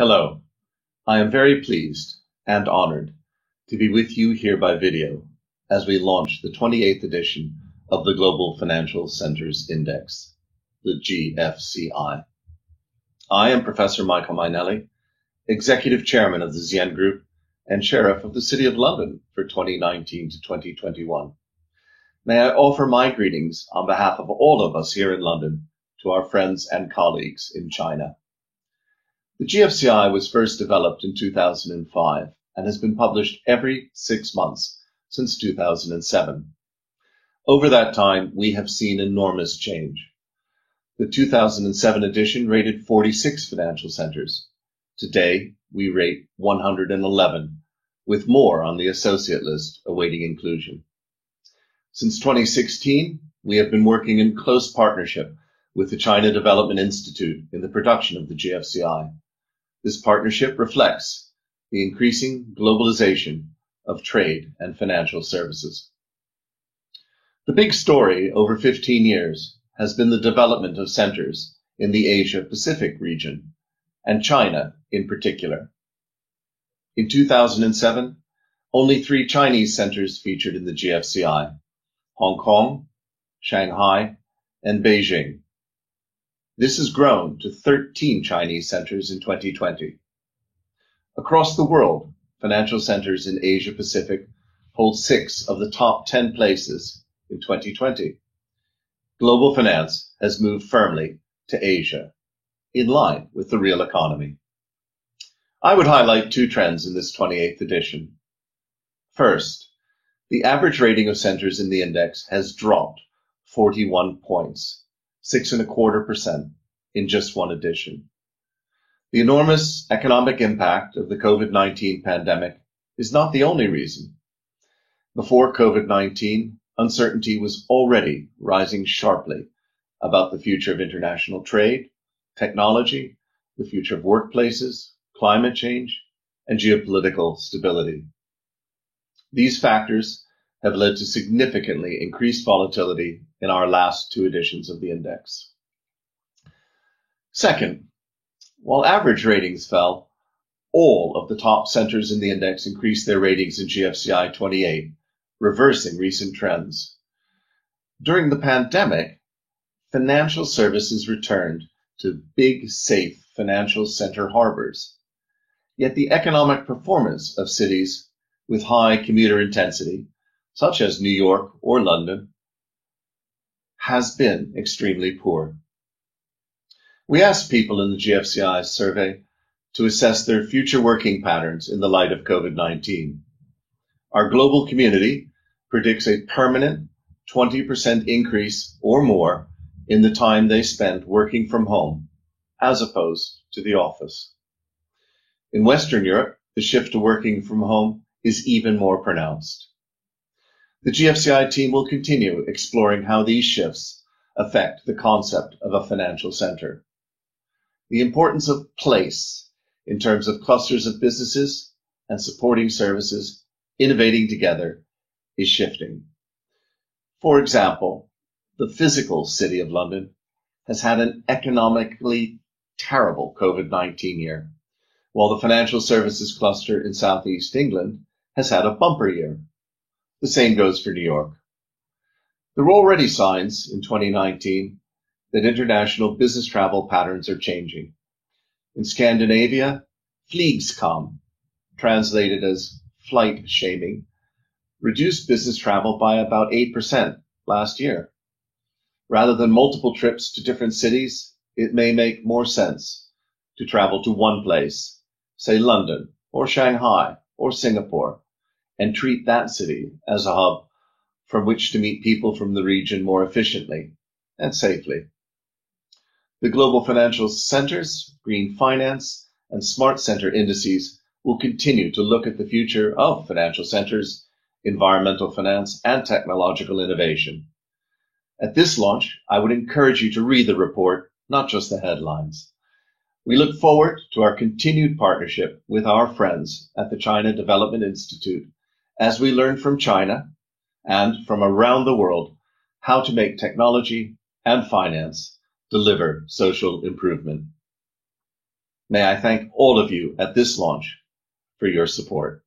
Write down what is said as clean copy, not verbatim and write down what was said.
Hello, I am very pleased and honored to be with you here by video as we launch the 28th edition of the Global Financial Centers Index, the GFCI. I am Professor Michael Mainelli, Executive Chairman of the Zien Group and Sheriff of the City of London for 2019 to 2021. May I offer my greetings on behalf of all of us here in London to our friends and colleagues in China. The GFCI was first developed in 2005 and has been published every 6 months since 2007. Over that time, we have seen enormous change. The 2007 edition rated 46 financial centers. Today, we rate 111, with more on the associate list awaiting inclusion. Since 2016, we have been working in close partnership with the China Development Institute in the production of the GFCI. This partnership reflects the increasing globalization of trade and financial services. The big story over 15 years has been the development of centers in the Asia-Pacific region, and China in particular. In 2007, only 3 Chinese centers featured in the GFCI: Hong Kong, Shanghai, and Beijing. This has grown to 13 Chinese centers in 2020. Across the world, financial centers in Asia Pacific hold 6 of the top 10 places in 2020. Global finance has moved firmly to Asia, in line with the real economy. I would highlight 2 trends in this 28th edition. First, the average rating of centers in the index has dropped 41 points. 6.25% in just one edition. The enormous economic impact of the COVID-19 pandemic is not the only reason. Before COVID-19, uncertainty was already rising sharply about the future of international trade, technology, the future of workplaces, climate change, and geopolitical stability. These factors have led to significantly increased volatility in our last 2 editions of the index. Second, while average ratings fell, all of the top centers in the index increased their ratings in GFCI 28, reversing recent trends. During the pandemic, financial services returned to big, safe financial center harbors. Yet the economic performance of cities with high commuter intensity, such as New York or London, has been extremely poor. We asked people in the GFCI survey to assess their future working patterns in the light of COVID-19. Our global community predicts a permanent 20% increase or more in the time they spend working from home, as opposed to the office. In Western Europe, the shift to working from home is even more pronounced. The GFCI team will continue exploring how these shifts affect the concept of a financial center. The importance of place in terms of clusters of businesses and supporting services innovating together is shifting. For example, the physical City of London has had an economically terrible COVID-19 year, while the financial services cluster in Southeast England has had a bumper year. The same goes for New York. There were already signs in 2019 that international business travel patterns are changing. In Scandinavia, Flygsskam, translated as flight shaming, reduced business travel by about 8% last year. Rather than multiple trips to different cities, it may make more sense to travel to one place, say London or Shanghai or Singapore, and treat that city as a hub from which to meet people from the region more efficiently and safely. The global financial centers, green finance, and smart center indices will continue to look at the future of financial centers, environmental finance, and technological innovation. At this launch, I would encourage you to read the report, not just the headlines. We look forward to our continued partnership with our friends at the China Development Institute as we learn from China and from around the world how to make technology and finance deliver social improvement. May I thank all of you at this launch for your support.